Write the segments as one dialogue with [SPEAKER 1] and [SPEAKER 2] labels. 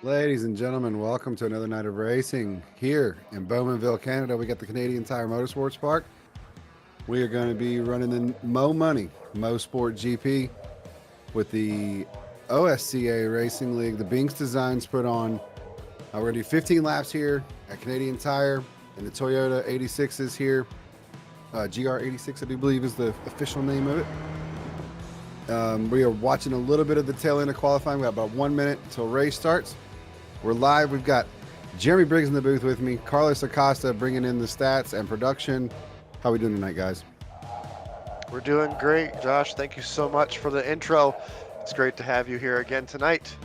[SPEAKER 1] Ladies and gentlemen, welcome to another night of racing here in Bowmanville, Canada. We got the Canadian Tire Motorsports Park. We are going to be running the Mo Money Mo Sport GP with the OSCA Racing League. The Binx Designs put on. We're going to do 15 laps here at Canadian Tire, and the Toyota 86s here. GR86, I do believe, is the official name of it. We are watching a little bit of the tail end of qualifying. We got about 1 minute until race starts. We're live. We've got Jeremy Briggs in the booth with me, Carlos Acosta bringing in the stats and production. How are we doing tonight, guys?
[SPEAKER 2] We're doing great, Josh. Thank you so much for the intro. It's great to have you here again tonight.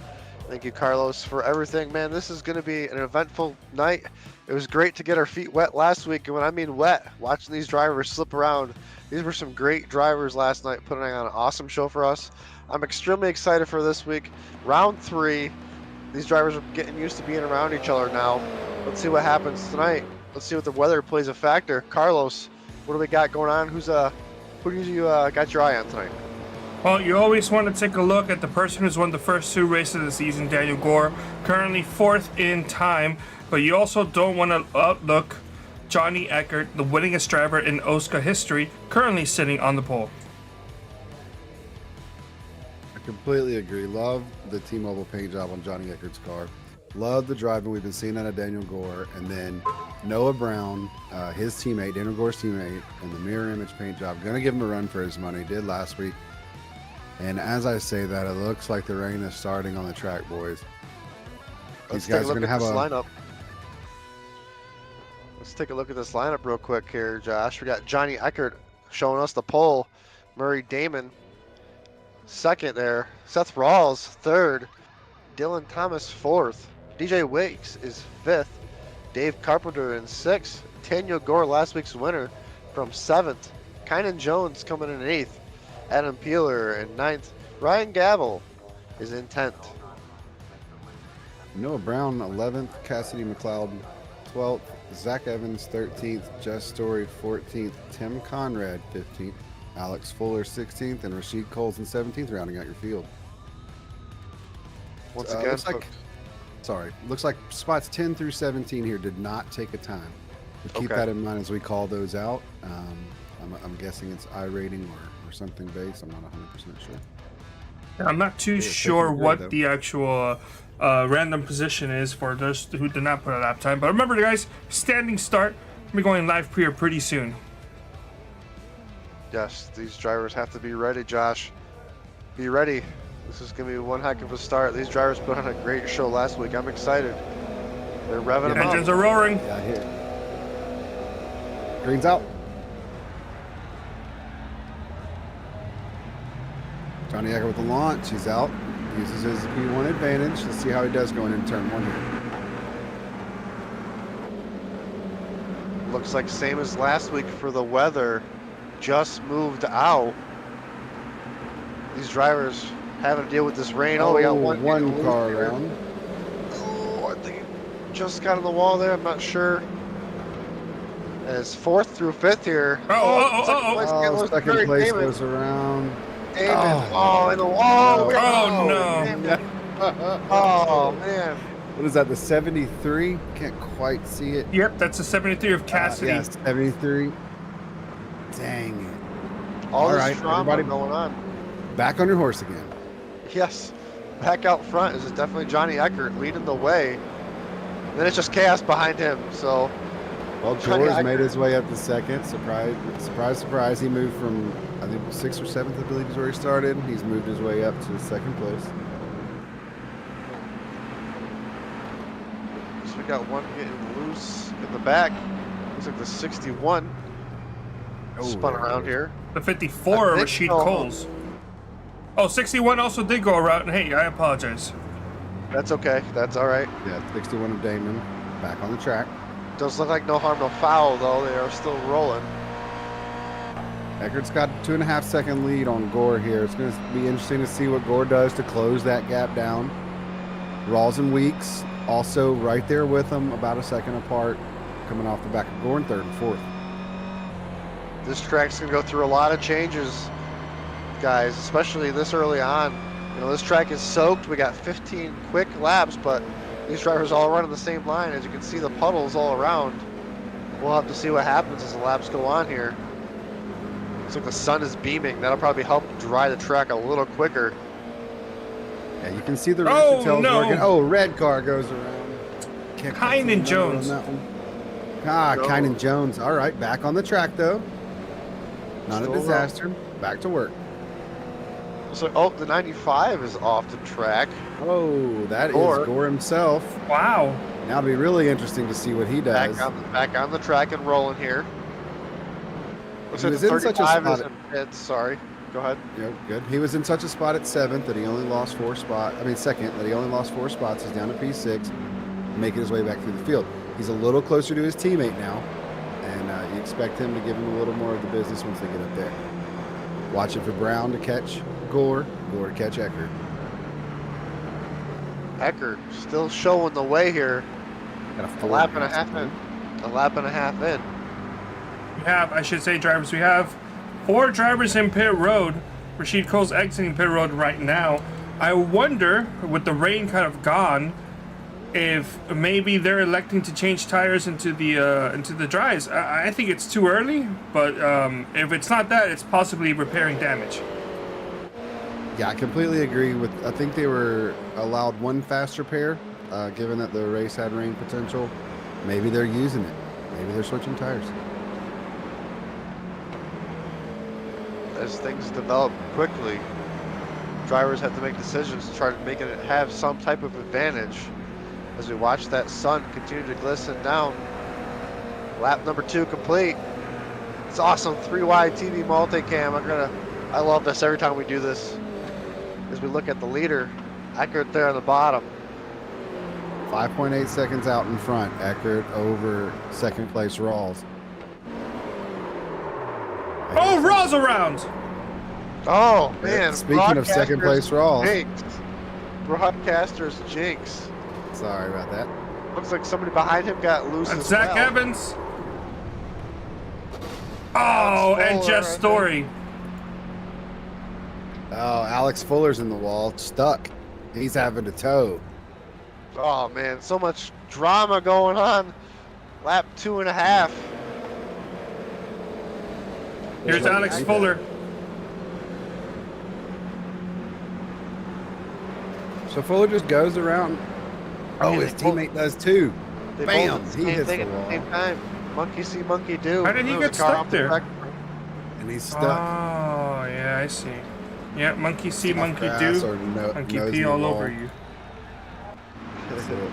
[SPEAKER 2] Thank you, Carlos, for everything. Man, this is going to be an eventful night. It was great to get our feet wet last week, and when I mean wet, watching these drivers slip around. These were some great drivers last night, putting on an awesome show for us. I'm extremely excited for this week. Round 3. These drivers are getting used to being around each other now. Let's see what happens tonight. Let's see what the weather plays a factor. Carlos, what do we got going on? Who do you got your eye on tonight?
[SPEAKER 3] Well, you always want to take a look at the person who's won the first 2 races of the season, Daniel Gore, currently 4th in time. But you also don't want to outlook Johnny Eckert, the winningest driver in OSCA history, currently sitting on the pole.
[SPEAKER 1] Completely agree. Love the T-Mobile paint job on Johnny Eckert's car. Love the driving we've been seeing out of Daniel Gore. And then Noah Brown, his teammate, Daniel Gore's teammate, and the mirror image paint job. Going to give him a run for his money. Did last week. And as I say that, it looks like the rain is starting on the track, boys.
[SPEAKER 2] These guys are going to have a lineup. Let's take a look at this lineup real quick here, Josh. We got Johnny Eckert showing us the pole. Murray Damon, 2nd there. Seth Rawls, 3rd. Dylan Thomas, 4th. DJ Wakes is 5th. Dave Carpenter in 6th. Daniel Gore, last week's winner, from 7th. Kynan Jones coming in 8th. Adam Peeler in 9th. Ryan Gavel is in 10th.
[SPEAKER 1] Noah Brown, 11th. Cassidy McLeod, 12th. Zach Evans, 13th. Jess Story, 14th. Tim Conrad, 15th. Alex Fuller, 16th, and Rasheed Colson, 17th, rounding out your field.
[SPEAKER 2] Once again,
[SPEAKER 1] looks like spots 10 through 17 here did not take a time. But keep that in mind as we call those out. I'm guessing it's iRating or something based. I'm not 100% sure.
[SPEAKER 3] I'm not too sure what the actual random position is for those who did not put a lap time. But remember, guys, standing start. We're going live here pretty soon.
[SPEAKER 2] Yes, these drivers have to be ready, Josh. Be ready. This is going to be one heck of a start. These drivers put on a great show last week. I'm excited. They're revving them up.
[SPEAKER 3] Engines are roaring.
[SPEAKER 1] Yeah, here. Green's out. Johnny Eckert with the launch. He's out. Uses his P1 advantage. Let's see how he does going in turn 1 here.
[SPEAKER 2] Looks like same as last week for the weather. Just moved out. These drivers having to deal with this rain. Oh, we got one
[SPEAKER 1] car around.
[SPEAKER 2] Oh, I think he just got on the wall there. I'm not sure. And it's 4th through 5th here.
[SPEAKER 1] Second place goes around.
[SPEAKER 2] Damon. Oh, in the wall.
[SPEAKER 3] Oh, no.
[SPEAKER 2] Oh, man.
[SPEAKER 1] What is that, the 73? Can't quite see it.
[SPEAKER 3] Yep, that's the 73 of Cassidy.
[SPEAKER 1] Yes, 73. Dang it.
[SPEAKER 2] All this drama going on.
[SPEAKER 1] Back on your horse again.
[SPEAKER 2] Yes. Back out front is definitely Johnny Eckert leading the way. And then it's just chaos behind him. So,
[SPEAKER 1] well, Gore's made his way up to 2nd. Surprise. He moved from, I think, 6th or 7th, I believe is where he started. He's moved his way up to 2nd place.
[SPEAKER 2] So we got one getting loose in the back. Looks like the 61. Spun around here.
[SPEAKER 3] The 54, Rasheed Coles. Oh, 61 also did go around. Hey, I apologize.
[SPEAKER 2] That's okay. That's all right.
[SPEAKER 1] Yeah, 61 of Damon. Back on the track.
[SPEAKER 2] Does look like no harm, no foul, though. They are still rolling.
[SPEAKER 1] Eckert's got 2.5 second lead on Gore here. It's going to be interesting to see what Gore does to close that gap down. Rawls and Weeks also right there with him, about a second apart, coming off the back of Gore in 3rd and 4th.
[SPEAKER 2] This track's going to go through a lot of changes, guys, especially this early on. You know, this track is soaked. We got 15 quick laps, but These drivers all run on the same line. As you can see, the puddles all around. We'll have to see what happens as the laps go on here. Looks like the sun is beaming. That'll probably help dry the track a little quicker.
[SPEAKER 1] Yeah, you can see the
[SPEAKER 3] Oh,
[SPEAKER 1] rooster tails
[SPEAKER 3] no.
[SPEAKER 1] working. Oh, red car goes around.
[SPEAKER 3] Kynan Jones.
[SPEAKER 1] On that one. Ah,
[SPEAKER 2] No.
[SPEAKER 1] Kynan Jones. All right, back on the track though. Not
[SPEAKER 2] Still
[SPEAKER 1] a disaster. Back to work.
[SPEAKER 2] So, oh, the 95 is off the track.
[SPEAKER 1] Oh, that
[SPEAKER 2] Gore.
[SPEAKER 1] is Gore himself.
[SPEAKER 3] Wow.
[SPEAKER 1] Now it'll be really interesting to see what he does.
[SPEAKER 2] Back on the track and rolling here. Looks
[SPEAKER 1] He
[SPEAKER 2] like
[SPEAKER 1] was
[SPEAKER 2] the
[SPEAKER 1] in such a
[SPEAKER 2] 35 is
[SPEAKER 1] spot.
[SPEAKER 2] in pits. Sorry. Go ahead.
[SPEAKER 1] Yeah, good. He was in such a spot at 7th that he only lost 4 spots. I mean, 2nd, that he only lost 4 spots. He's down to P6, making his way back through the field. He's a little closer to his teammate now, and you expect him to give him a little more of the business once they get up there. Watching for Brown to catch Gore, Gore to catch Eckert.
[SPEAKER 2] Eckert still showing the way here.
[SPEAKER 1] Got
[SPEAKER 2] A lap and a half in. A lap and a half in.
[SPEAKER 3] We have, I should say, drivers. We have 4 drivers in pit road. Rashid Cole's exiting pit road right now. I wonder, with the rain kind of gone, if maybe they're electing to change tires into the dries. I think it's too early, but if it's not that, it's possibly repairing damage.
[SPEAKER 1] Yeah, I completely agree with. I think they were allowed 1 fast repair, given that the race had rain potential. Maybe they're using it. Maybe they're switching tires.
[SPEAKER 2] As things develop quickly, drivers have to make decisions to try to make it have some type of advantage. As we watch that sun continue to glisten down. Lap number 2 complete. It's awesome 3-wide TV multicam. I love this every time we do this. As we look at the leader, Eckert there on the bottom.
[SPEAKER 1] 5.8 seconds out in front. Eckert over 2nd place Rawls.
[SPEAKER 3] Oh, Raw's around!
[SPEAKER 2] Oh man!
[SPEAKER 1] Speaking of 2nd place Rawls.
[SPEAKER 2] Jinx. Broadcaster's jinx.
[SPEAKER 1] Sorry about that.
[SPEAKER 2] Looks like somebody behind him got loose.
[SPEAKER 3] And
[SPEAKER 2] as
[SPEAKER 3] Zach
[SPEAKER 2] well.
[SPEAKER 3] Evans. Oh, and
[SPEAKER 2] Fuller
[SPEAKER 3] Jeff
[SPEAKER 2] right
[SPEAKER 3] Story.
[SPEAKER 1] Oh, Alex Fuller's in the wall, stuck. He's having to tow.
[SPEAKER 2] Oh man, so much drama going on. Lap 2.5.
[SPEAKER 3] Here's Alex Fuller.
[SPEAKER 1] So Fuller just goes around. Oh,
[SPEAKER 2] Yeah,
[SPEAKER 1] his
[SPEAKER 2] they both-
[SPEAKER 1] teammate does too.
[SPEAKER 2] They
[SPEAKER 1] Bam!
[SPEAKER 2] both did the
[SPEAKER 1] He
[SPEAKER 2] same
[SPEAKER 1] hits
[SPEAKER 2] thing
[SPEAKER 1] the
[SPEAKER 2] at the same
[SPEAKER 1] wall.
[SPEAKER 2] time. Monkey see, monkey do.
[SPEAKER 3] How did he
[SPEAKER 2] There was
[SPEAKER 3] get
[SPEAKER 2] a car
[SPEAKER 3] stuck
[SPEAKER 2] off the
[SPEAKER 3] there?
[SPEAKER 2] track.
[SPEAKER 1] And he's stuck.
[SPEAKER 3] Oh, yeah, I see. Yeah, monkey see,
[SPEAKER 1] Off
[SPEAKER 3] monkey
[SPEAKER 1] grass
[SPEAKER 3] do.
[SPEAKER 1] or
[SPEAKER 3] Monkey
[SPEAKER 1] nose
[SPEAKER 3] pee
[SPEAKER 1] in the
[SPEAKER 3] all
[SPEAKER 1] wall.
[SPEAKER 3] over you.
[SPEAKER 1] That's it.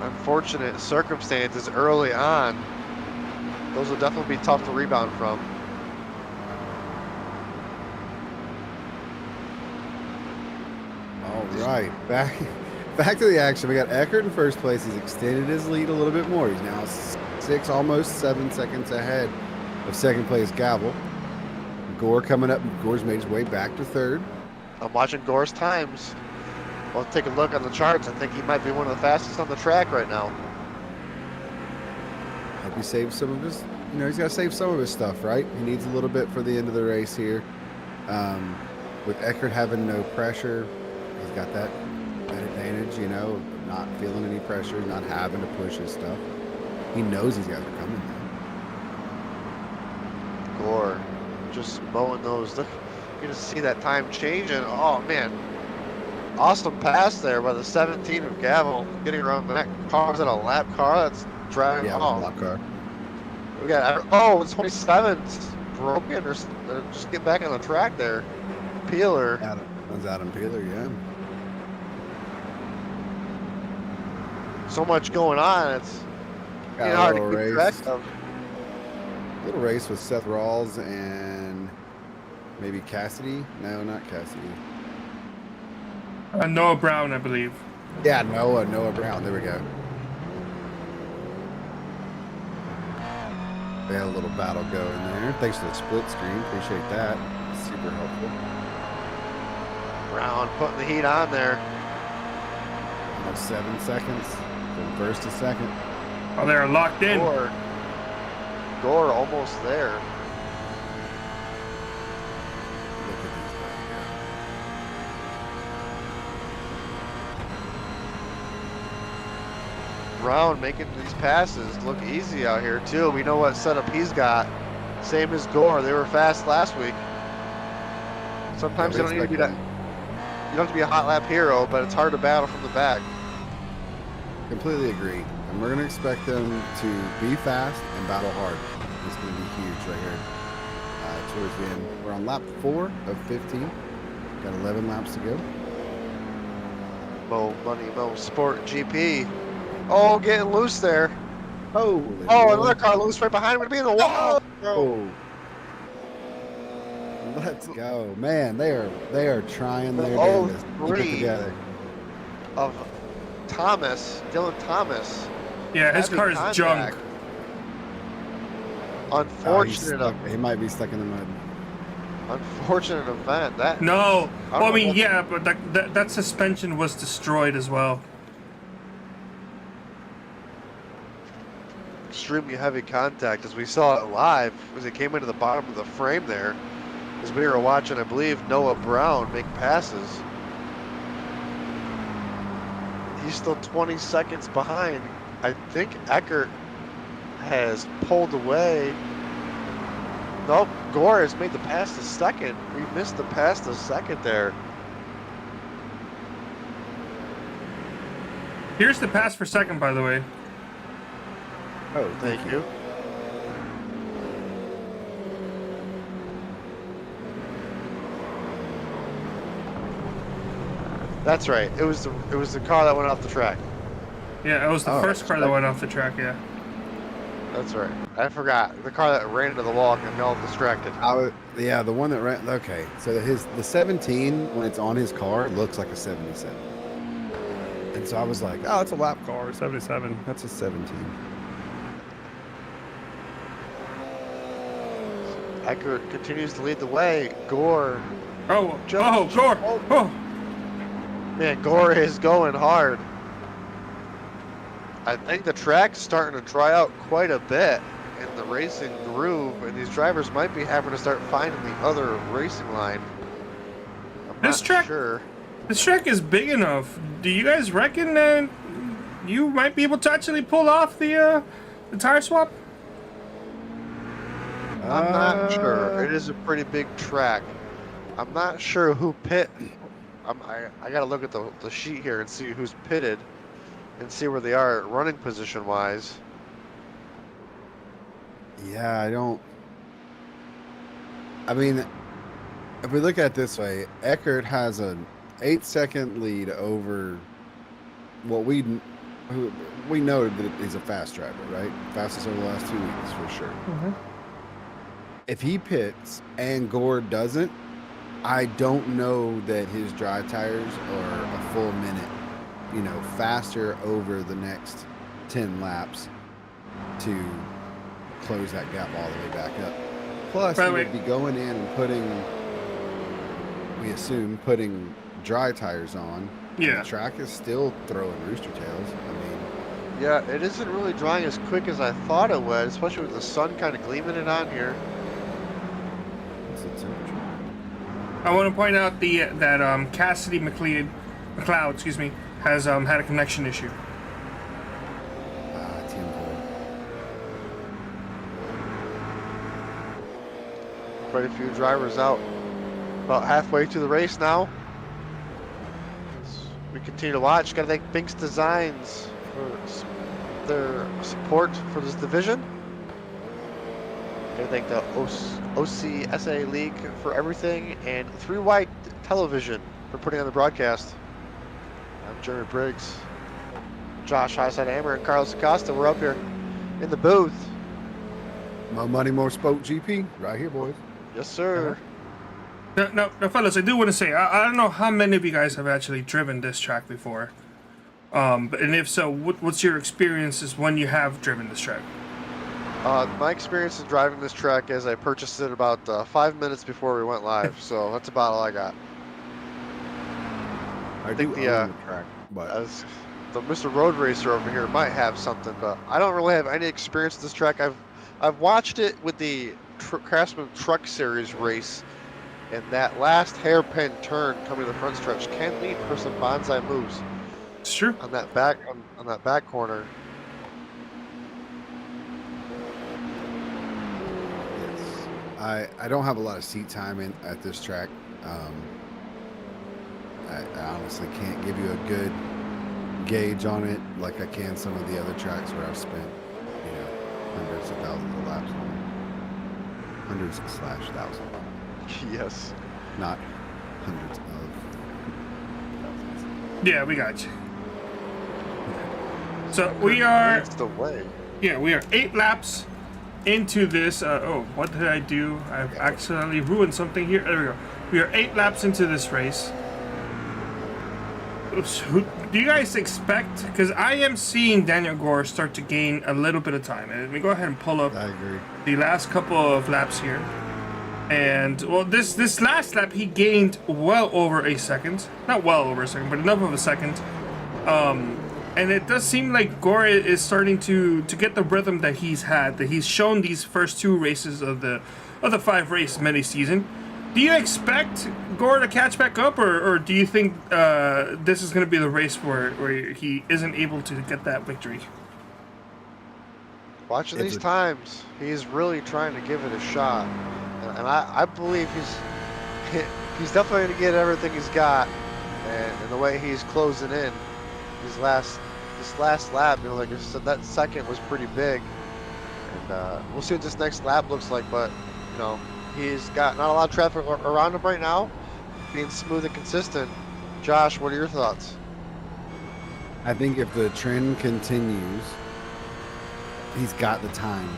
[SPEAKER 2] Unfortunate circumstances early on. Those will definitely be tough to rebound from.
[SPEAKER 1] All right, back to the action. We got Eckert in first place. He's extended his lead a little bit more. He's now 6, almost 7 seconds ahead of 2nd place Gavel. Gore coming up. Gore's made his way back to 3rd.
[SPEAKER 2] I'm watching Gore's times. Well, take a look on the charts. I think he might be one of the fastest on the track right now.
[SPEAKER 1] Hope he saves some of his. You know, he's got to save some of his stuff, right? He needs a little bit for the end of the race here. With Eckert having no pressure, he's got that advantage, you know, of not feeling any pressure, not having to push his stuff. He knows these guys are coming now.
[SPEAKER 2] Gore just mowing those. Look, you can see that time changing. Oh man, awesome pass there by the 17 of Gavel, getting around the next car. Is that a lap car that's driving?
[SPEAKER 1] Yeah,
[SPEAKER 2] Oh,
[SPEAKER 1] block car.
[SPEAKER 2] we got the 27's broken or just get back on the track there. Peeler.
[SPEAKER 1] That's Adam Peeler, yeah.
[SPEAKER 2] So much going on. It's
[SPEAKER 1] Got a
[SPEAKER 2] hard to
[SPEAKER 1] little
[SPEAKER 2] keep
[SPEAKER 1] race.
[SPEAKER 2] track of.
[SPEAKER 1] Little race with Seth Rawls and maybe Cassidy. No, not Cassidy.
[SPEAKER 3] Noah Brown, I believe.
[SPEAKER 1] Yeah, Noah Brown. There we go. They had a little battle going there. Thanks for the split screen. Appreciate that. Super helpful.
[SPEAKER 2] Brown putting the heat on there.
[SPEAKER 1] Almost 7 seconds from 1st to 2nd.
[SPEAKER 3] Oh, they're locked in.
[SPEAKER 2] Gore almost there.
[SPEAKER 1] Look at these guys
[SPEAKER 2] Brown making these passes look easy out here too. We know what setup he's got. Same as Gore. They were fast last week. Sometimes you don't need to be that. You don't have to be a hot lap hero, but it's hard to battle from the back.
[SPEAKER 1] Completely agree. And we're going to expect them to be fast and battle hard. It's going to be huge right here. Towards the end. We're on lap 4 of 15. Got 11 laps to go.
[SPEAKER 2] Mo Money, Mo Sport GP. Oh, getting loose there.
[SPEAKER 1] Oh,
[SPEAKER 2] another car loose right behind him. Gonna be in the wall.
[SPEAKER 1] Oh. Let's go, man! They are trying their damnedest to keep it together.
[SPEAKER 2] Of Thomas, Dylan Thomas.
[SPEAKER 3] Yeah, his car is junk.
[SPEAKER 2] Unfortunate.
[SPEAKER 1] He might be stuck in the mud.
[SPEAKER 2] Unfortunate event. That.
[SPEAKER 3] No. Well, I mean, yeah, but that suspension was destroyed as well.
[SPEAKER 2] Extremely heavy contact, as we saw it live, as it came into the bottom of the frame there, as we were watching, I believe, Noah Brown make passes. He's still 20 seconds behind. I think Eckert has pulled away. Nope, Gore has made the pass to second. We missed the pass to second there.
[SPEAKER 3] Here's the pass for second, by the way.
[SPEAKER 1] Oh,
[SPEAKER 2] Thank you. That's right. It was the car that went off the track.
[SPEAKER 3] Yeah, it was the first car that went off the track. Yeah.
[SPEAKER 2] That's right. I forgot the car that ran into the wall and got all distracted.
[SPEAKER 1] Yeah, the one that ran. Okay, so the 17 when it's on his car looks like a 77, and so I was like, oh, it's a lap car, 77. That's a 17.
[SPEAKER 2] Eckert continues to lead the way. Gore.
[SPEAKER 3] Oh, Gore. Oh.
[SPEAKER 2] Man, Gore is going hard. I think the track's starting to dry out quite a bit in the racing groove, and these drivers might be having to start finding the other racing line. I'm not sure.
[SPEAKER 3] This track is big enough. Do you guys reckon that you might be able to actually pull off the tire swap?
[SPEAKER 2] I'm not sure. It is a pretty big track. I'm not sure who pit. I got to look at the sheet here and see who's pitted and see where they are running position wise.
[SPEAKER 1] Yeah, I mean, if we look at it this way, Eckert has an 8-second lead over what we noted that he's a fast driver, right? Fastest over the last 2 weeks for sure.
[SPEAKER 3] Mm-hmm.
[SPEAKER 1] If he pits and Gore doesn't, I don't know that his dry tires are a full minute, faster over the next 10 laps to close that gap all the way back up. Plus, he would be going in and putting dry tires on.
[SPEAKER 3] Yeah.
[SPEAKER 1] The track is still throwing rooster tails. I mean,
[SPEAKER 2] yeah, it isn't really drying as quick as I thought it would, especially with the sun kind of gleaming it on here.
[SPEAKER 1] what's the temperature?
[SPEAKER 3] I want to point out that Cassidy McLeod, has had a connection issue.
[SPEAKER 2] Quite a few drivers out. About halfway through the race now. We continue to watch. Got to thank Binx Designs for their support for this division. Got to thank the OSCA League for everything, and 3 White Television for putting on the broadcast. I'm Jeremy Briggs, Josh Highside Hammer, and Carlos Acosta. We're up here in the booth.
[SPEAKER 1] More money, more sport GP. Right here, boys.
[SPEAKER 2] Yes, sir.
[SPEAKER 3] Now, fellas, I do want to say, I don't know how many of you guys have actually driven this track before. And if so, what's your experiences when you have driven this track?
[SPEAKER 2] My experience in driving this track is I purchased it about 5 minutes before we went live, so that's about all I got.
[SPEAKER 1] I think the track, but
[SPEAKER 2] as the Mr. Road Racer over here might have something, but I don't really have any experience with this track. I've watched it with the Craftsman Truck Series race, and that last hairpin turn coming to the front stretch can lead for some bonsai moves.
[SPEAKER 3] It's true.
[SPEAKER 2] On that back corner.
[SPEAKER 1] I don't have a lot of seat time at this track. I honestly can't give you a good gauge on it like I can some of the other tracks where I've spent, hundreds of thousands of laps on it. Hundreds slash thousands.
[SPEAKER 2] Yes.
[SPEAKER 1] Not hundreds of thousands.
[SPEAKER 3] Yeah, we got you. So we are.
[SPEAKER 2] That's the way.
[SPEAKER 3] Yeah, we are 8 laps into this. Oh, what did I do? I've accidentally ruined something here. There we go. We are 8 laps into this race. Do you guys expect? Because I am seeing Daniel Gore start to gain a little bit of time. And let me go ahead and pull up
[SPEAKER 1] I agree.
[SPEAKER 3] the last couple of laps here. And well, this last lap he gained well over a second. Not well over a second, but enough of a second. And it does seem like Gore is starting to get the rhythm that he's had, that he's shown these first 2 races of the 5 race mini season. Do you expect Gore to catch back up, or do you think this is going to be the race where he isn't able to get that victory?
[SPEAKER 2] Watching these times, he's really trying to give it a shot, and I believe he's definitely going to get everything he's got, and the way he's closing in this last lap, like I said, that second was pretty big, and we'll see what this next lap looks like, but he's got not a lot of traffic around him right now, being smooth and consistent. Josh, what are your thoughts?
[SPEAKER 1] I think if the trend continues, he's got the time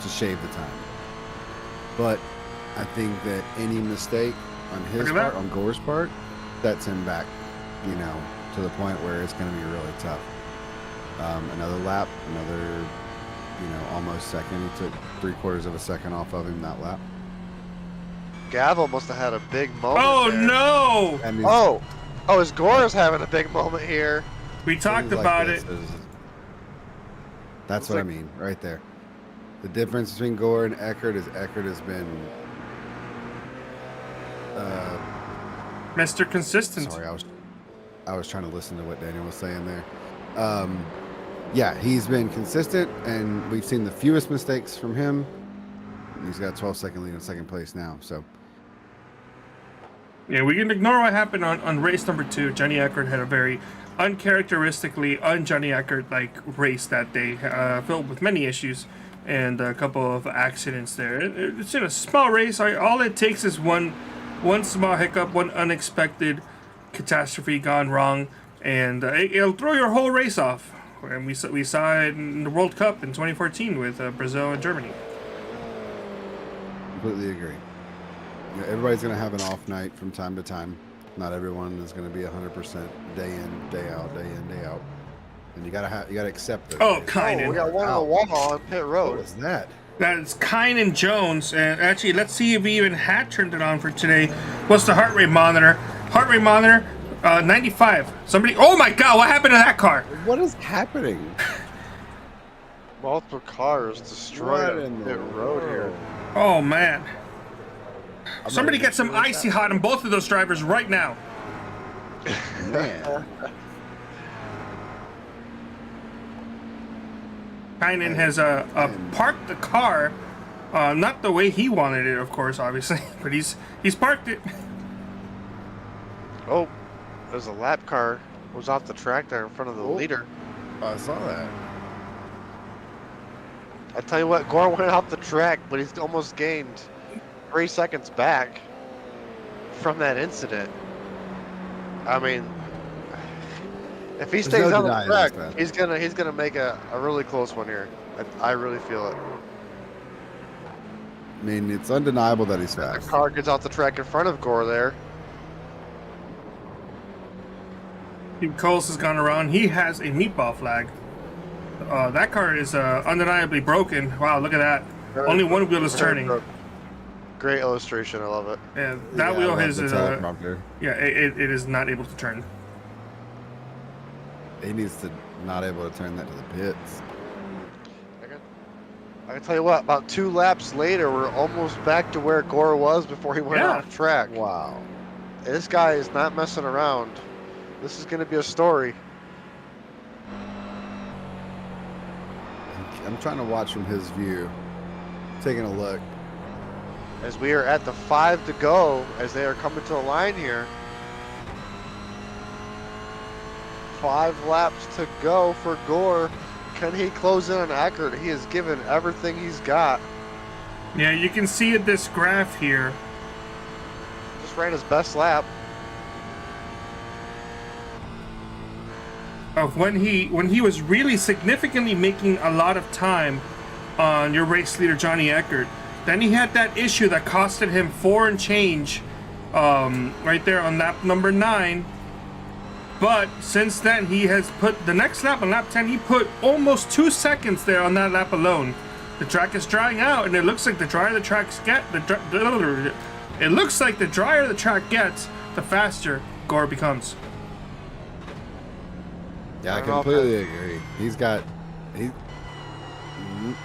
[SPEAKER 1] to shave the time. But I think that any mistake on his part, on Gore's part, sets him back, to the point where it's going to be really tough. Another lap, another, almost second. He took 3/4 of a second off of him that lap.
[SPEAKER 2] Gavel must have had a big moment.
[SPEAKER 3] Oh
[SPEAKER 2] there.
[SPEAKER 3] no!
[SPEAKER 2] His Gore's having a big moment here.
[SPEAKER 3] We talked about it.
[SPEAKER 1] That's what I mean, right there. The difference between Gore and Eckert is Eckert has been
[SPEAKER 3] Mr. Consistent.
[SPEAKER 1] Sorry, I was trying to listen to what Daniel was saying there. Yeah, he's been consistent, and we've seen the fewest mistakes from him. He's got a 12-second lead in second place now. So,
[SPEAKER 3] yeah, we can ignore what happened on race number 2. Johnny Eckert had a very uncharacteristically un-Johnny Eckert-like race that day, filled with many issues and a couple of accidents there. It's in a small race. All it takes is one small hiccup, one unexpected catastrophe gone wrong, and it'll throw your whole race off. And we saw it in the World Cup in 2014 with Brazil and Germany.
[SPEAKER 1] Completely agree. Everybody's going to have an off night from time to time. Not everyone is going to be 100% day in, day out, and you gotta accept it.
[SPEAKER 3] Oh, Kynan.
[SPEAKER 2] We got one on the wall on pit road.
[SPEAKER 1] What is that?
[SPEAKER 3] That's Kynan Jones, and actually, let's see if we even had turned it on for today. What's the heart rate monitor? Heart rate monitor, 95. Somebody, oh my God, what happened to that car?
[SPEAKER 1] What is happening?
[SPEAKER 2] Multiple cars destroyed
[SPEAKER 1] What
[SPEAKER 2] on
[SPEAKER 1] in
[SPEAKER 2] pit
[SPEAKER 1] the
[SPEAKER 2] road here.
[SPEAKER 1] world?
[SPEAKER 3] Oh man. Somebody get some icy hot on both of those drivers right now.
[SPEAKER 1] Man.
[SPEAKER 3] Kynan has parked the car, not the way he wanted it, of course, obviously, but he's parked it.
[SPEAKER 2] Oh, there's a lap car was off the track there in front of the leader.
[SPEAKER 1] I saw that.
[SPEAKER 2] I tell you what, Gore went off the track, but he's almost gained 3 seconds back from that incident. I mean, if he stays on the track, he's gonna make a really close one here. I really feel it.
[SPEAKER 1] I mean, it's undeniable that he's fast.
[SPEAKER 2] The car gets off the track in front of Gore there.
[SPEAKER 3] Coles has gone around. He has a meatball flag. That car is undeniably broken. Wow, look at that. Only one wheel is turning.
[SPEAKER 2] Great illustration. I love it.
[SPEAKER 3] Yeah, that wheel is
[SPEAKER 1] yeah,
[SPEAKER 3] it is not able to turn.
[SPEAKER 1] He needs to not able to turn that to the pits.
[SPEAKER 2] I can tell you what, about 2 laps later, we're almost back to where Gore was before he went off track.
[SPEAKER 1] Wow.
[SPEAKER 2] This guy is not messing around. This is going to be a story.
[SPEAKER 1] I'm trying to watch from his view, taking a look.
[SPEAKER 2] as we are at the 5 to go as they are coming to the line here. 5 laps to go for Gore. Can he close in on Eckert? He has given everything he's got.
[SPEAKER 3] Yeah, you can see at this graph here.
[SPEAKER 2] Just ran his best lap.
[SPEAKER 3] Of when he was really significantly making a lot of time on your race leader Johnny Eckert. Then he had that issue that costed him 4 and change right there on lap number 9. But since then he has put the next lap on lap 10, he put almost 2 seconds there on that lap alone. The track is drying out, and it looks like the drier the tracks get, it looks like the drier the track gets, the faster Gore becomes.
[SPEAKER 1] Yeah, I completely agree. That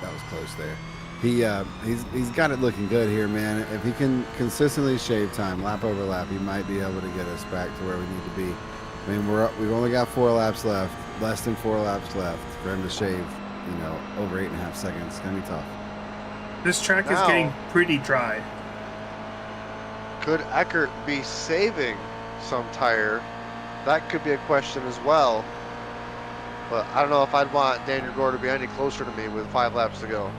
[SPEAKER 1] was close there. He's got it looking good here, man. If he can consistently shave time, lap over lap, he might be able to get us back to where we need to be. I mean, we've only got 4 laps left, less than 4 laps left for him to shave, over 8.5 seconds. It's gonna be tough.
[SPEAKER 3] This track is getting pretty dry.
[SPEAKER 2] Could Eckert be saving some tire? That could be a question as well. But I don't know if I'd want Daniel Gore to be any closer to me with 5 laps to go.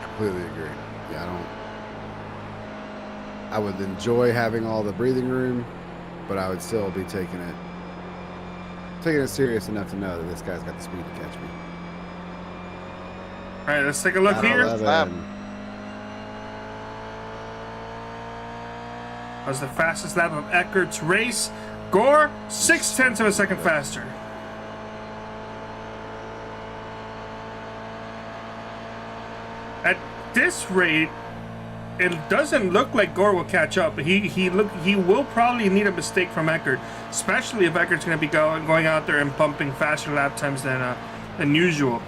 [SPEAKER 1] Completely agree. Yeah, I would enjoy having all the breathing room, but I would still be taking it serious enough to know that this guy's got the speed to catch me.
[SPEAKER 3] All right, let's take a look here. That was the fastest lap of Eckert's race. Gore, 0.6 of a second faster. At this rate, it doesn't look like Gore will catch up. He will probably need a mistake from Eckert, especially if Eckert's going to be going out there and pumping faster lap times than usual.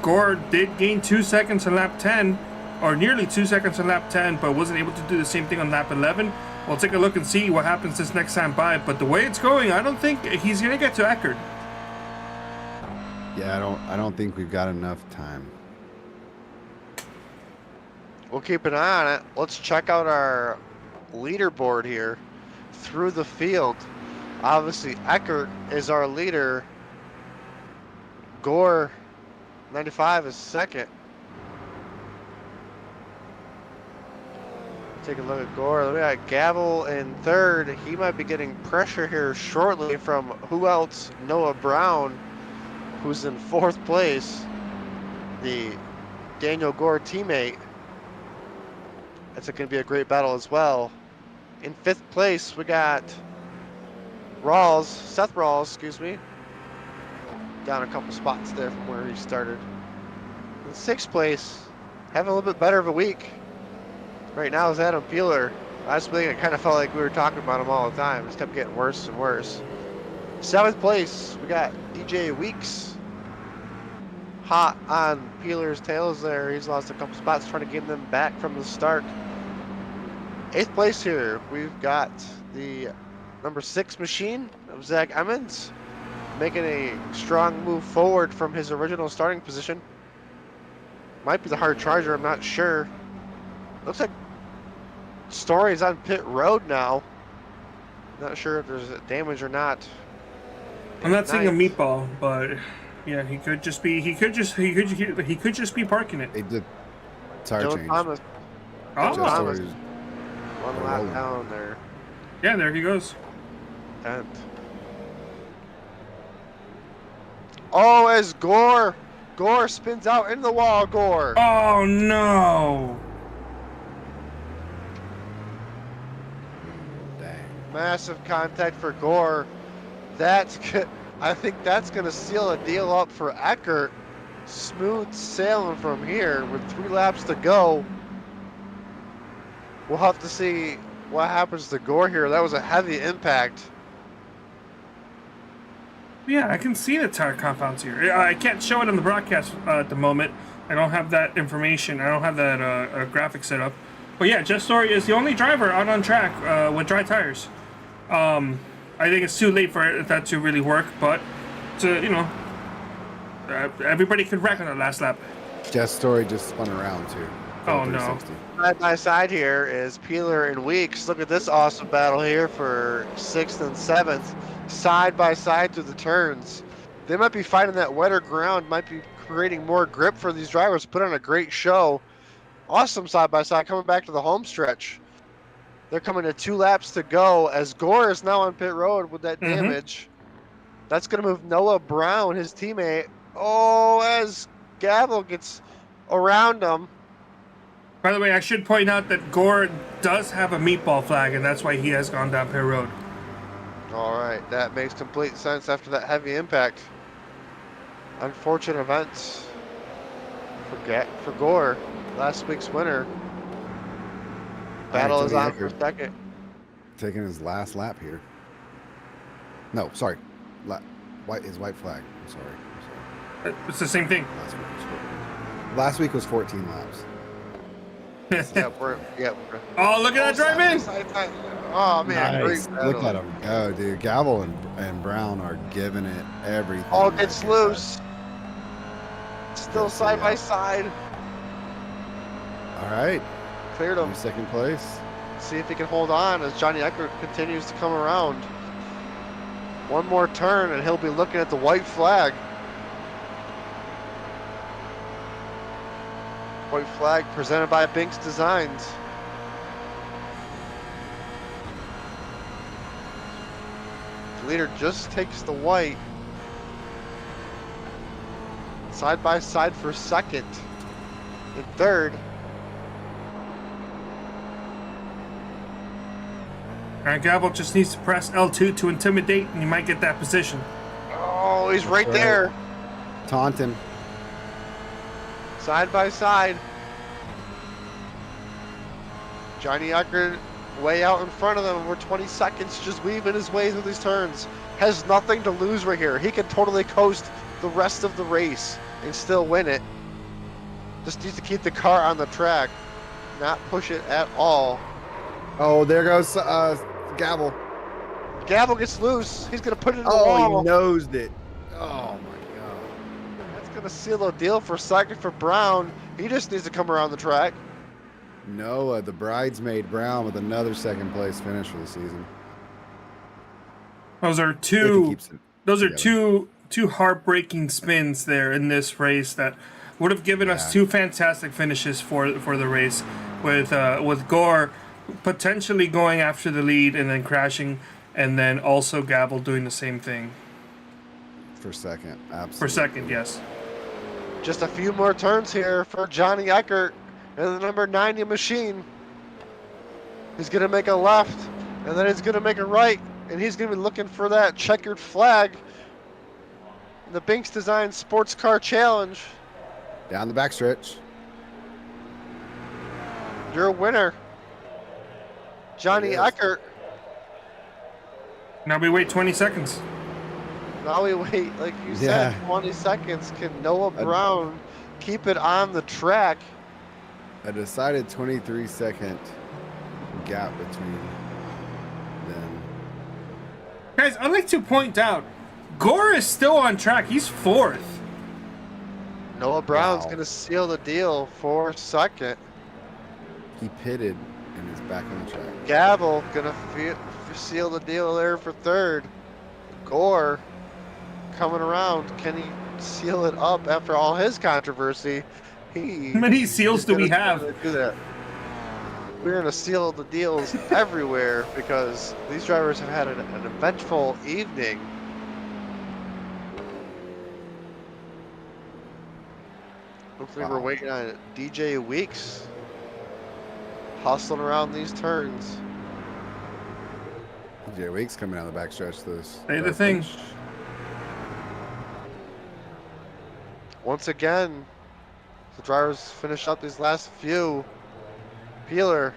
[SPEAKER 3] Gore did gain 2 seconds on lap 10, or nearly 2 seconds on lap 10, but wasn't able to do the same thing on lap 11. We'll take a look and see what happens this next time by. But the way it's going, I don't think he's going to get to Eckert.
[SPEAKER 1] Yeah, I don't think we've got enough time.
[SPEAKER 2] We'll keep an eye on it. Let's check out our leaderboard here through the field. Obviously, Eckert is our leader. Gore, 95, is second. Take a look at Gore. We got Gavel in third. He might be getting pressure here shortly from who else? Noah Brown, who's in 4th place, the Daniel Gore teammate. That's going to be a great battle as well. In 5th place, we got Seth Rawls, down a couple spots there from where he started. In 6th place, having a little bit better of a week right now is Adam Peeler. Last week, I kind of felt like we were talking about him all the time. It just kept getting worse and worse. 7th place, we got DJ Weeks. Hot on Peeler's tails there. He's lost a couple spots trying to get them back from the start. 8th place here, we've got the number 6 machine of Zach Emmons, making a strong move forward from his original starting position. Might be the hard charger, I'm not sure. Looks like Story's on pit road now. Not sure if there's damage or not.
[SPEAKER 3] I'm not seeing a meatball, but yeah, he could just be parking it.
[SPEAKER 1] They did tire
[SPEAKER 2] Joe
[SPEAKER 1] change.
[SPEAKER 2] Thomas.
[SPEAKER 3] Oh,
[SPEAKER 2] Joe Thomas. One lap down there.
[SPEAKER 3] Yeah, there he goes.
[SPEAKER 2] 10th. Oh, as Gore spins out into the wall, Gore.
[SPEAKER 3] Oh no!
[SPEAKER 1] Dang.
[SPEAKER 2] Massive contact for Gore. I think that's going to seal a deal up for Eckert. Smooth sailing from here with 3 laps to go. We'll have to see what happens to Gore here. That was a heavy impact.
[SPEAKER 3] Yeah, I can see the tire compounds here. I can't show it on the broadcast at the moment. I don't have that information. I don't have that graphic set up. But yeah, Jeff Story is the only driver out on track with dry tires. I think it's too late for that to really work, but everybody could wreck on the last lap.
[SPEAKER 1] Jeff's Story just spun around too.
[SPEAKER 3] Oh no.
[SPEAKER 1] 360.
[SPEAKER 2] Side by side here is Peeler and Weeks. Look at this awesome battle here for 6th and 7th. Side by side through the turns. They might be fighting that wetter ground, might be creating more grip for these drivers. Put on a great show. Awesome side by side coming back to the home stretch. They're coming to 2 laps to go as Gore is now on pit road with that damage. That's going to move Noah Brown, his teammate. Oh, as Gavel gets around him.
[SPEAKER 3] By the way, I should point out that Gore does have a meatball flag, and that's why he has gone down pit road.
[SPEAKER 2] All right, that makes complete sense after that heavy impact. Unfortunate events for Gore, last week's winner. Battle is on for second.
[SPEAKER 1] Taking his last lap here. No, sorry. His white flag. I'm sorry.
[SPEAKER 3] It's the same thing.
[SPEAKER 1] Last week was 14 laps.
[SPEAKER 2] Yeah.
[SPEAKER 3] Oh, look at that drive in!
[SPEAKER 2] Oh man,
[SPEAKER 1] Nice.
[SPEAKER 2] great battle.
[SPEAKER 1] Look at him go, dude. Gavel and Brown are giving it everything.
[SPEAKER 2] Oh, gets loose. Still side by side.
[SPEAKER 1] All right.
[SPEAKER 2] Cleared him.
[SPEAKER 1] Second place.
[SPEAKER 2] See if he can hold on as Johnny Eckert continues to come around. One more turn and he'll be looking at the white flag. White flag presented by Binx Designs. The leader just takes the white. Side by side for second and third.
[SPEAKER 3] Alright, Gavel just needs to press L2 to intimidate, and you might get that position.
[SPEAKER 2] Oh, he's right there.
[SPEAKER 1] Taunton.
[SPEAKER 2] Side by side. Johnny Eckert way out in front of them. Over 20 seconds, just weaving his way through these turns. Has nothing to lose right here. He can totally coast the rest of the race and still win it. Just needs to keep the car on the track, not push it at all.
[SPEAKER 1] Oh, there goes Gavel.
[SPEAKER 2] Gavel gets loose. He's gonna put it in the
[SPEAKER 1] Oh,
[SPEAKER 2] wall.
[SPEAKER 1] he nosed it. Oh my God.
[SPEAKER 2] That's gonna seal a deal for second for Brown. He just needs to come around the track.
[SPEAKER 1] Noah, the bridesmaid Brown, with another second place finish for the season.
[SPEAKER 3] Those are
[SPEAKER 1] If he keeps it together.
[SPEAKER 3] two heartbreaking spins there in this race that would have given us 2 fantastic finishes for the race, with Gore potentially going after the lead and then crashing, and then also Gavel doing the same thing.
[SPEAKER 1] For second, absolutely.
[SPEAKER 3] For second, yes.
[SPEAKER 2] Just a few more turns here for Johnny Eckert and the number 90 machine. He's gonna make a left, and then he's gonna make a right, and he's gonna be looking for that checkered flag. The Binx Designs Sports Car Challenge.
[SPEAKER 1] Down the backstretch.
[SPEAKER 2] Your winner, Johnny Eckert.
[SPEAKER 3] Now we wait 20 seconds.
[SPEAKER 2] Now we wait, like you said, 20 seconds. Can Noah Brown keep it on the track?
[SPEAKER 1] A decided 23-second gap between them.
[SPEAKER 3] Guys, I'd like to point out, Gore is still on track. He's 4th.
[SPEAKER 2] Noah Brown's going to seal the deal for second.
[SPEAKER 1] He pitted and is back on the track.
[SPEAKER 2] Gavel going to seal the deal there for third. Gore coming around. Can he seal it up after all his controversy?
[SPEAKER 3] How many seals do we have?
[SPEAKER 2] Do that. We're going to seal the deals everywhere because these drivers have had an eventful evening. Hopefully we're waiting on DJ Weeks hustling around these turns.
[SPEAKER 1] DJ Weeks coming out of the backstretch this.
[SPEAKER 3] Say the thing.
[SPEAKER 2] Once again, the drivers finish up these last few. Peeler.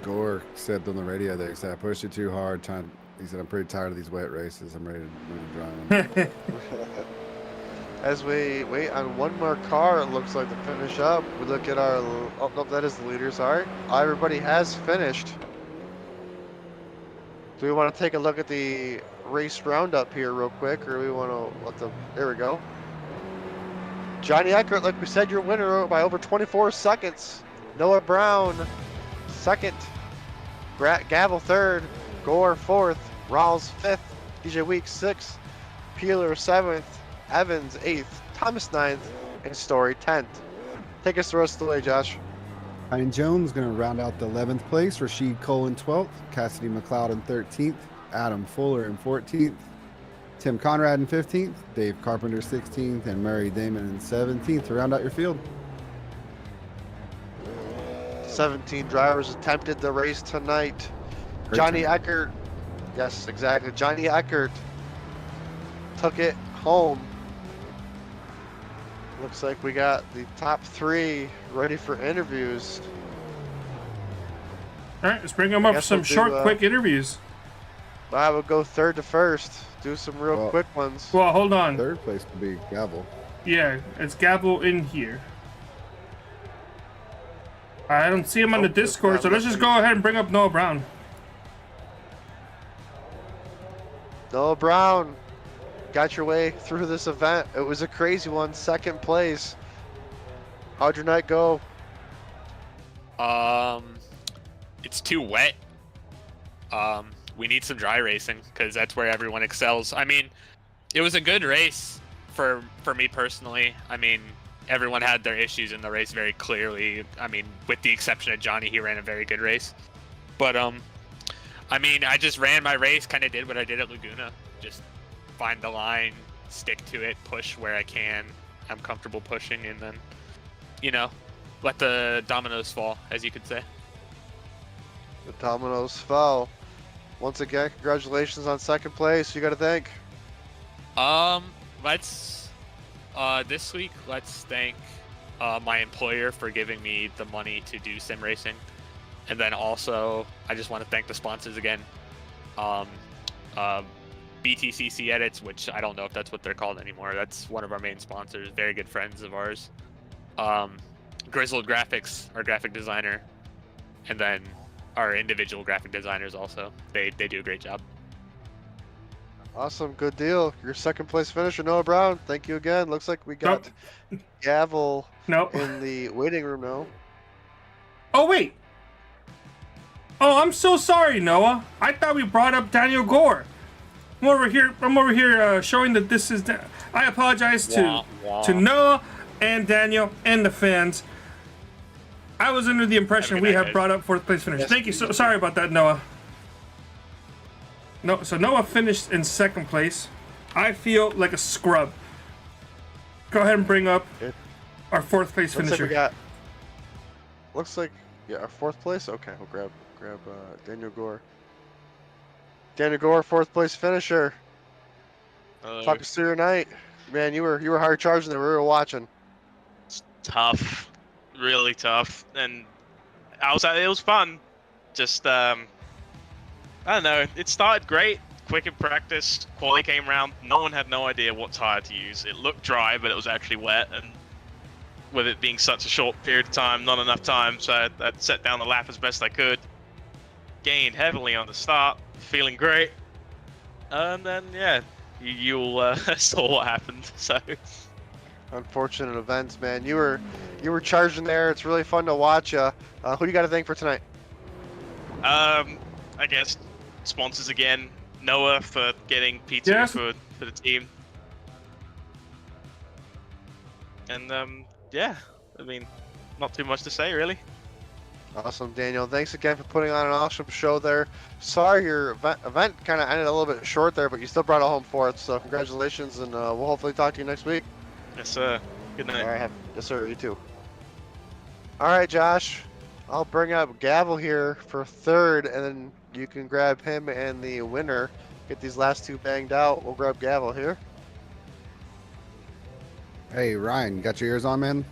[SPEAKER 1] Gore said on the radio there, he said, I pushed it too hard. He said, I'm pretty tired of these wet races. I'm ready to drive them.
[SPEAKER 2] As we wait on one more car, it looks like to finish up. We look at our, oh no, that is the leader, sorry. Everybody has finished. Do we want to take a look at the race roundup here real quick, or we want to let the, there we go. Johnny Eckert, like we said, your winner by over 24 seconds. Noah Brown, second. Gavel, third. Gore, fourth. Rawls, fifth. DJ Weeks, sixth. Peeler, seventh. Evans, eighth. Thomas, ninth. And Story, 10th. Take us the rest of the way, Josh.
[SPEAKER 1] Ryan Jones going to round out the 11th place. Rashid Cole in 12th. Cassidy McLeod in 13th. Adam Fuller in 14th. Tim Conrad in 15th. Dave Carpenter 16th. And Murray Damon in 17th to round out your field.
[SPEAKER 2] 17 drivers attempted the race tonight.
[SPEAKER 1] Great
[SPEAKER 2] Johnny
[SPEAKER 1] time.
[SPEAKER 2] Eckert, yes, exactly. Johnny Eckert took it home. Looks like we got the top 3 ready for interviews.
[SPEAKER 3] All right, let's bring them up for
[SPEAKER 2] Guess
[SPEAKER 3] some
[SPEAKER 2] we'll do,
[SPEAKER 3] short, quick interviews.
[SPEAKER 2] I would go third to first. Do some real
[SPEAKER 1] Well,
[SPEAKER 2] quick ones.
[SPEAKER 3] Well, hold on.
[SPEAKER 1] Third place would be Gavel.
[SPEAKER 3] Yeah, it's Gavel in here. I don't see him on the Discord, so let's just go ahead and bring up Noah Brown.
[SPEAKER 2] Noah Brown got your way through this event. It was a crazy one. Second place. How'd your night go?
[SPEAKER 4] It's too wet. We need some dry racing because that's where everyone excels. I mean, it was a good race for me personally. I mean, everyone had their issues in the race very clearly. I mean, with the exception of Johnny, he ran a very good race. But I mean, I just ran my race, kind of did what I did at Laguna. Just find the line, stick to it, push where I can. I'm comfortable pushing, and then, you know, let the dominoes fall, as you could say.
[SPEAKER 2] The dominoes fell. Once again, congratulations on second place. You got to thank.
[SPEAKER 4] Let's this week let's thank my employer for giving me the money to do sim racing, and then also I just want to thank the sponsors again. BTCC Edits, which I don't know if that's what they're called anymore. That's one of our main sponsors, very good friends of ours. Grizzled Graphics, our graphic designer, and then our individual graphic designers also. They do a great job.
[SPEAKER 2] Awesome, good deal. Your second place finisher, Noah Brown. Thank you again. Looks like we got Gavel in the waiting room now.
[SPEAKER 3] Oh, wait. Oh, I'm so sorry, Noah. I thought we brought up Daniel Gore. I'm over here showing that this is... I apologize to Noah and Daniel and the fans. I was under the impression we have brought up fourth place finish.
[SPEAKER 2] Yes,
[SPEAKER 3] Thank you. So sorry about that, Noah. No, so Noah finished in second place. I feel like a scrub. Go ahead and bring up our fourth place
[SPEAKER 2] Looks
[SPEAKER 3] finisher.
[SPEAKER 2] like we got... Looks like... Yeah, our fourth place? Okay, we'll grab Daniel Gore. Daniel Gore, fourth place finisher. Talk us through your night. Man, you were hard charging there. We were watching.
[SPEAKER 5] Tough. Really tough. And it was fun. Just I don't know, it started great, quick in practice, quali came around, no one had no idea what tire to use. It looked dry, but it was actually wet, and with it being such a short period of time, not enough time, so I set down the lap as best I could. Gained heavily on the start, feeling great, and then, yeah, you'll saw what happened, so...
[SPEAKER 2] Unfortunate events, man. You were charging there. It's really fun to watch. Who do you got to thank for tonight?
[SPEAKER 5] I guess sponsors again. Noah for getting P2 for the team. And yeah, I mean, not too much to say really.
[SPEAKER 2] Awesome, Daniel. Thanks again for putting on an awesome show there. Sorry your event kind of ended a little bit short there, but you still brought it home fourth. So congratulations, and we'll hopefully talk to you next week.
[SPEAKER 5] Yes, sir. Good night.
[SPEAKER 2] All right, yes, sir. You too. All right, Josh. I'll bring up Gavel here for third, and then you can grab him and the winner. Get these last two banged out. We'll grab Gavel here.
[SPEAKER 1] Hey, Ryan, got your ears on, man?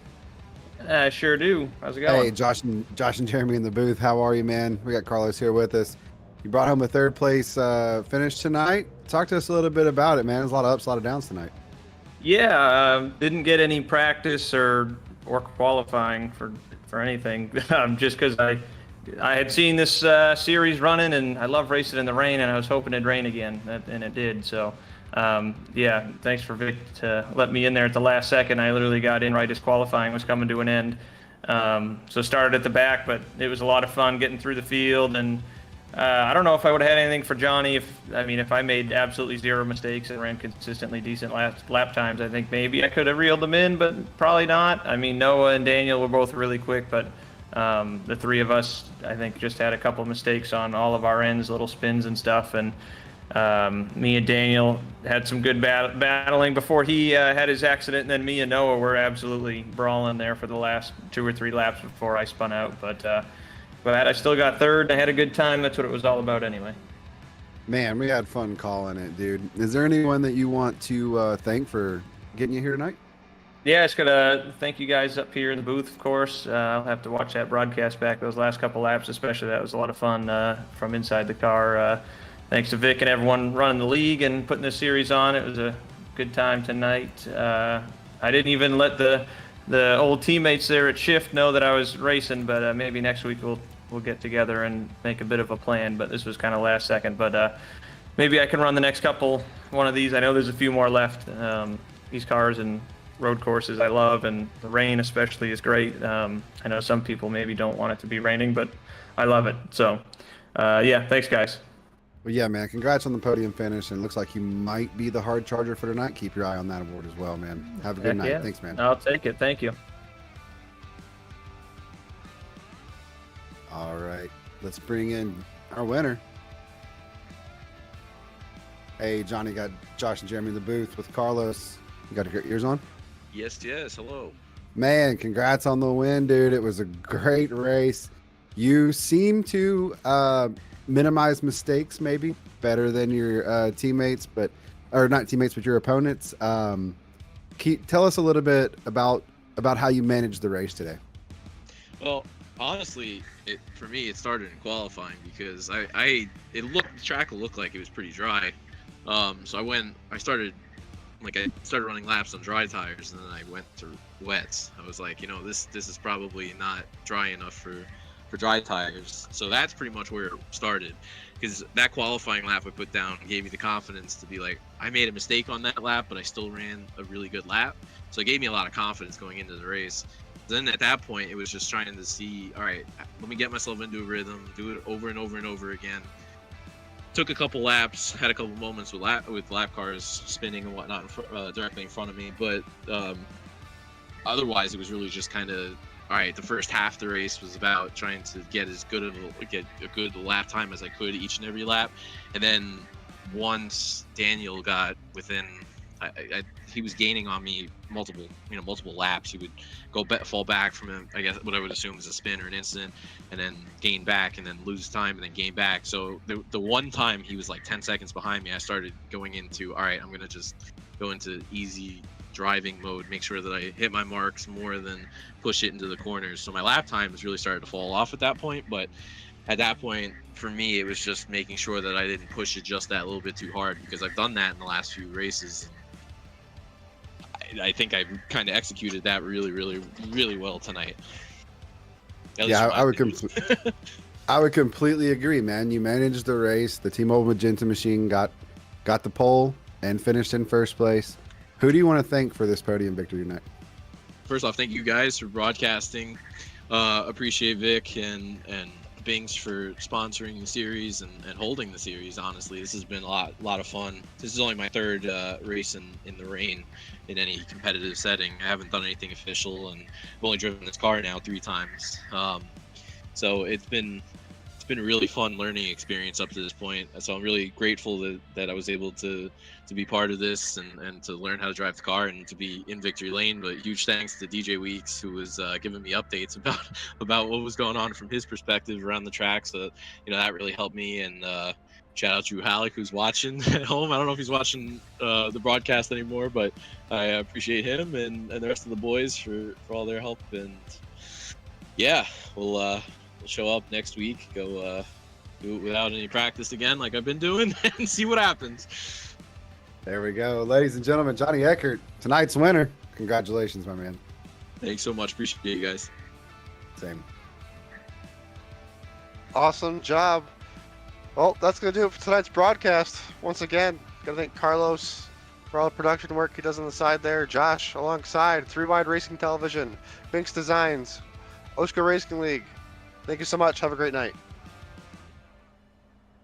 [SPEAKER 6] I sure do. How's it going?
[SPEAKER 1] Hey, Josh and Jeremy in the booth. How are you, man? We got Carlos here with us. You brought home a third place finish tonight. Talk to us a little bit about it, man. There's a lot of ups, a lot of downs tonight.
[SPEAKER 6] Yeah, didn't get any practice or qualifying for anything, just because I had seen this series running, and I love racing in the rain, and I was hoping it'd rain again, and it did. So Yeah, thanks for Vic to let me in there at the last second. I literally got in right as qualifying was coming to an end. So started at the back, but it was a lot of fun getting through the field. And I don't know if I would have had anything for Johnny if I made absolutely zero mistakes and ran consistently decent lap times. I think maybe I could have reeled them in, but probably not. I mean, Noah and Daniel were both really quick, but the three of us, I think, just had a couple of mistakes on all of our ends, little spins and stuff. And me and Daniel had some good battling before he had his accident, and then me and Noah were absolutely brawling there for the last 2 or 3 laps before I spun out. But I still got third. I had a good time. That's what it was all about anyway.
[SPEAKER 1] Man, we had fun calling it, dude. Is there anyone that you want to thank for getting you here tonight?
[SPEAKER 6] Yeah, just gotta thank you guys up here in the booth, of course. I'll have to watch that broadcast back those last couple laps, especially. That was a lot of fun from inside the car. Thanks to Vic and everyone running the league and putting this series on. It was a good time tonight. I didn't even let the old teammates there at Shift know that I was racing, but maybe next week we'll get together and make a bit of a plan. But this was kind of last second. But maybe I can run the next one of these. I know there's a few more left. These cars and road courses I love, and the rain especially is great. I know some people maybe don't want it to be raining, but I love it. So yeah, thanks guys.
[SPEAKER 1] Well, yeah, man, congrats on the podium finish, and it looks like you might be the hard charger for tonight. Keep your eye on that award as well, man. Have a good night.
[SPEAKER 6] Yeah.
[SPEAKER 1] Thanks, man.
[SPEAKER 6] I'll take it. Thank you.
[SPEAKER 1] All right, let's bring in our winner. Hey, Johnny, got Josh and Jeremy in the booth with Carlos. You got your ears on?
[SPEAKER 7] Yes, hello.
[SPEAKER 1] Man, congrats on the win, dude. It was a great race. You seem to minimize mistakes maybe better than your teammates, or not teammates, but your opponents. Tell us a little bit about how you managed the race today.
[SPEAKER 7] Well, honestly, for me, it started in qualifying because the track looked like it was pretty dry. So I started running laps on dry tires, and then I went to wets. I was like, this is probably not dry enough for dry tires. So that's pretty much where it started, because that qualifying lap I put down gave me the confidence to be like, I made a mistake on that lap, but I still ran a really good lap. So it gave me a lot of confidence going into the race. Then at that point, it was just trying to see, all right, let me get myself into a rhythm, do it over and over and over again. Took a couple laps, had a couple moments with lap cars spinning and whatnot directly in front of me, but otherwise it was really just kind of, all right, the first half of the race was about trying to get a good lap time as I could each and every lap. And then once Daniel got within, he was gaining on me multiple laps. He would fall back from him, I guess what I would assume is a spin or an incident, and then gain back, and then lose time, and then gain back. So the one time he was like 10 seconds behind me, I started going into, all right, I'm gonna just go into easy driving mode, make sure that I hit my marks more than push it into the corners. So my lap time has really started to fall off at that point. But at that point, for me, it was just making sure that I didn't push it just that little bit too hard, because I've done that in the last few races. I think I kind of executed that really, really, really well tonight.
[SPEAKER 1] Yeah, I would completely agree, man. You managed the race. The T-Mobile Magenta machine got the pole and finished in first place. Who do you want to thank for this podium victory tonight?
[SPEAKER 7] First off, thank you guys for broadcasting. Appreciate Vic and Binx for sponsoring the series and holding the series. Honestly, this has been a lot of fun. This is only my third race in the rain in any competitive setting. I haven't done anything official, and I've only driven this car now 3 times. So it's been a really fun learning experience up to this point. So I'm really grateful that I was able to be part of this and to learn how to drive the car and to be in victory lane. But huge thanks to DJ Weeks, who was giving me updates about what was going on from his perspective around the track. So that really helped me. And shout out to Halleck, who's watching at home. I don't know if he's watching the broadcast anymore, but I appreciate him and the rest of the boys for all their help. And yeah, we'll show up next week, go do it without any practice again like I've been doing, and see what happens.
[SPEAKER 1] There we go. Ladies and gentlemen, Johnny Eckert, tonight's winner. Congratulations, my man.
[SPEAKER 7] Thanks so much. Appreciate you guys.
[SPEAKER 1] Same.
[SPEAKER 2] Awesome job. Well, that's going to do it for tonight's broadcast. Once again, Gotta thank Carlos for all the production work he does on the side there. Josh alongside 3 Wide Racing Television, Binx Designs, OSCA Racing League. Thank you so much. Have a great night.